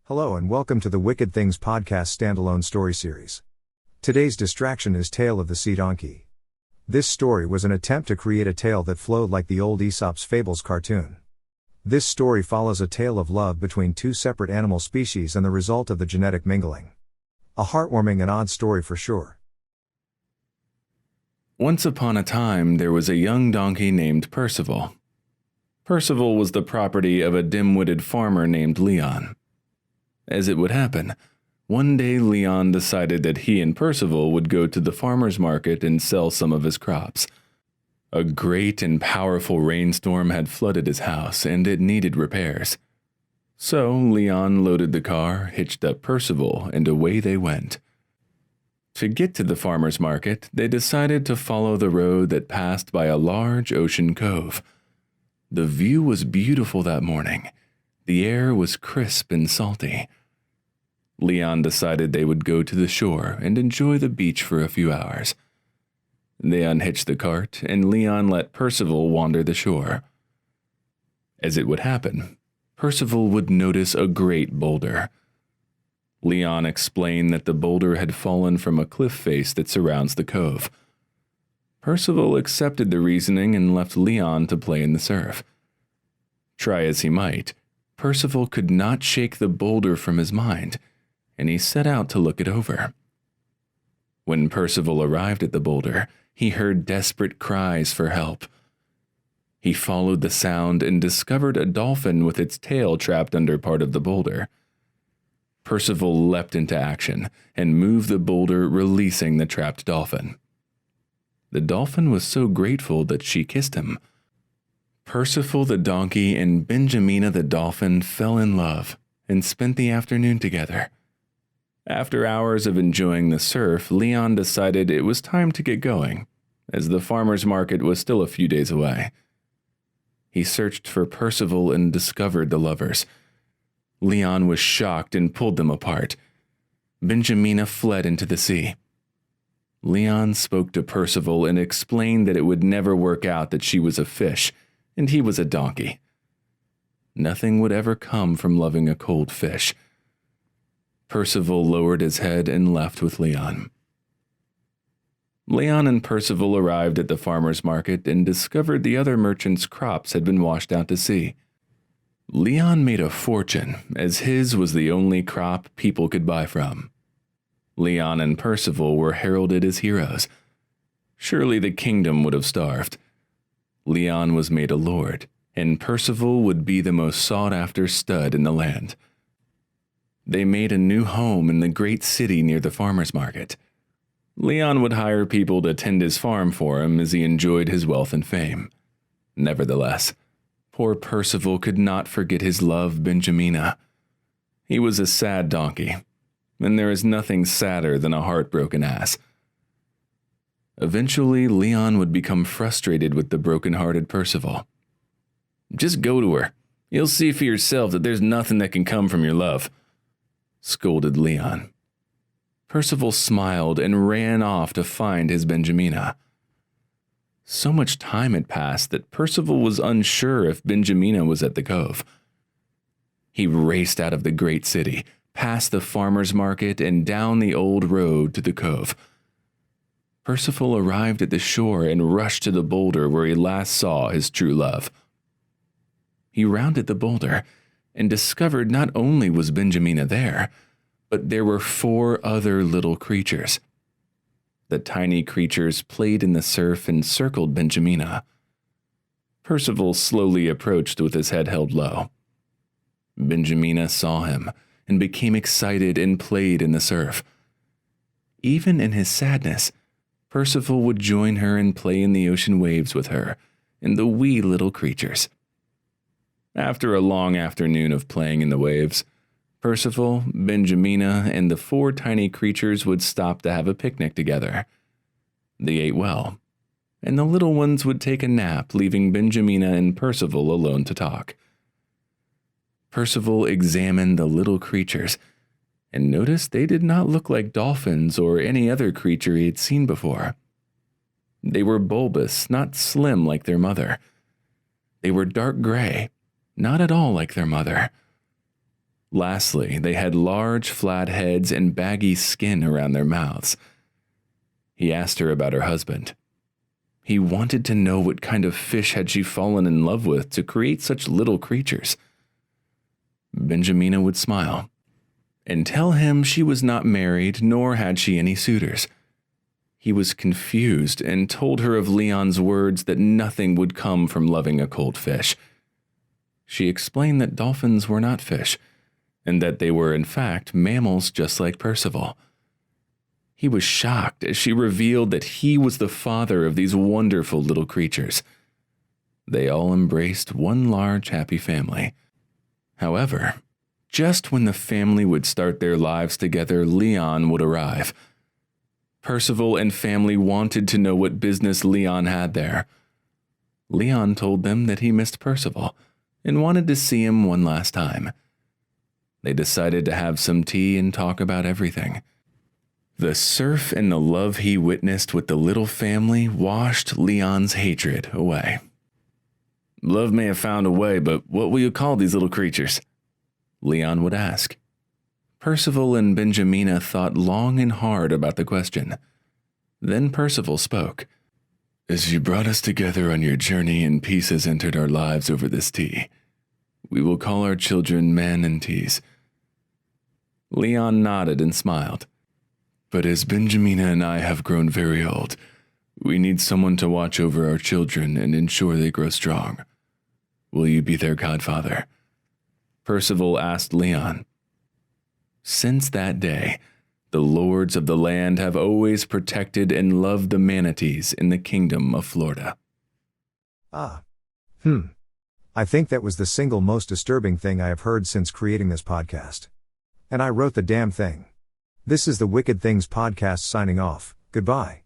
Hello and welcome to the Wicked Things podcast standalone story series. Today's distraction is Tale of the Seadonkey. This story was an attempt to create a tale that flowed like the old Aesop's Fables cartoon. This story follows a tale of love between two separate animal species and the result of the genetic mingling. A heartwarming and odd story for sure. Once upon a time, there was a young donkey named Percival. Percival was the property of a dim-witted farmer named Leon. As it would happen, one day Leon decided that he and Percival would go to the farmer's market and sell some of his crops. A great and powerful rainstorm had flooded his house, and it needed repairs. So Leon loaded the car, hitched up Percival, and away they went. To get to the farmer's market, they decided to follow the road that passed by a large ocean cove. The view was beautiful that morning. The air was crisp and salty. Leon decided they would go to the shore and enjoy the beach for a few hours. They unhitched the cart, and Leon let Percival wander the shore. As it would happen, Percival would notice a great boulder. Leon explained that the boulder had fallen from a cliff face that surrounds the cove. Percival accepted the reasoning and left Leon to play in the surf. Try as he might, Percival could not shake the boulder from his mind, and he set out to look it over. When Percival arrived at the boulder, he heard desperate cries for help. He followed the sound and discovered a dolphin with its tail trapped under part of the boulder. Percival leapt into action and moved the boulder, releasing the trapped dolphin. The dolphin was so grateful that she kissed him. Percival the donkey and Benjamina the dolphin fell in love and spent the afternoon together. After hours of enjoying the surf, Leon decided it was time to get going, as the farmer's market was still a few days away. He searched for Percival and discovered the lovers. Leon was shocked and pulled them apart. Benjamina fled into the sea. Leon spoke to Percival and explained that it would never work out, that she was a fish and he was a donkey. Nothing would ever come from loving a cold fish. Percival lowered his head and left with Leon. Leon and Percival arrived at the farmer's market and discovered the other merchants' crops had been washed out to sea. Leon made a fortune, as his was the only crop people could buy from. Leon and Percival were heralded as heroes. Surely the kingdom would have starved. Leon was made a lord, and Percival would be the most sought-after stud in the land. They made a new home in the great city near the farmer's market. Leon would hire people to tend his farm for him as he enjoyed his wealth and fame. Nevertheless, poor Percival could not forget his love, Benjamina. He was a sad donkey, and there is nothing sadder than a heartbroken ass. Eventually, Leon would become frustrated with the broken-hearted Percival. "Just go to her. You'll see for yourself that there's nothing that can come from your love," scolded Leon. Percival smiled and ran off to find his Benjamina. So much time had passed that Percival was unsure if Benjamina was at the cove. He raced out of the great city, past the farmer's market, and down the old road to the cove. Percival arrived at the shore and rushed to the boulder where he last saw his true love. He rounded the boulder and discovered not only was Benjamina there, but there were 4 other little creatures. The tiny creatures played in the surf and circled Benjamina. Percival slowly approached with his head held low. Benjamina saw him and became excited and played in the surf. Even in his sadness, Percival would join her and play in the ocean waves with her and the wee little creatures. After a long afternoon of playing in the waves, Percival, Benjamina, and the 4 tiny creatures would stop to have a picnic together. They ate well, and the little ones would take a nap, leaving Benjamina and Percival alone to talk. Percival examined the little creatures and noticed they did not look like dolphins or any other creature he had seen before. They were bulbous, not slim like their mother. They were dark gray, not at all like their mother. Lastly, they had large, flat heads and baggy skin around their mouths. He asked her about her husband. He wanted to know what kind of fish had she fallen in love with to create such little creatures. Benjamina would smile and tell him she was not married, nor had she any suitors. He was confused and told her of Leon's words that nothing would come from loving a cold fish. She explained that dolphins were not fish, and that they were in fact mammals just like Percival. He was shocked as she revealed that he was the father of these wonderful little creatures. They all embraced one large happy family. However, just when the family would start their lives together, Leon would arrive. Percival and family wanted to know what business Leon had there. Leon told them that he missed Percival and wanted to see him one last time. They decided to have some tea and talk about everything. The surf and the love he witnessed with the little family washed Leon's hatred away. "Love may have found a way, but what will you call these little creatures?" Leon would ask. Percival and Benjamina thought long and hard about the question. Then Percival spoke. "As you brought us together on your journey and peace has entered our lives over this tea, we will call our children Manatees." Leon nodded and smiled. "But as Benjamina and I have grown very old, we need someone to watch over our children and ensure they grow strong. Will you be their godfather?" Percival asked Leon. Since that day, the lords of the land have always protected and loved the manatees in the kingdom of Florida. I think that was the single most disturbing thing I have heard since creating this podcast. And I wrote the damn thing. This is the Wicked Things Podcast signing off. Goodbye.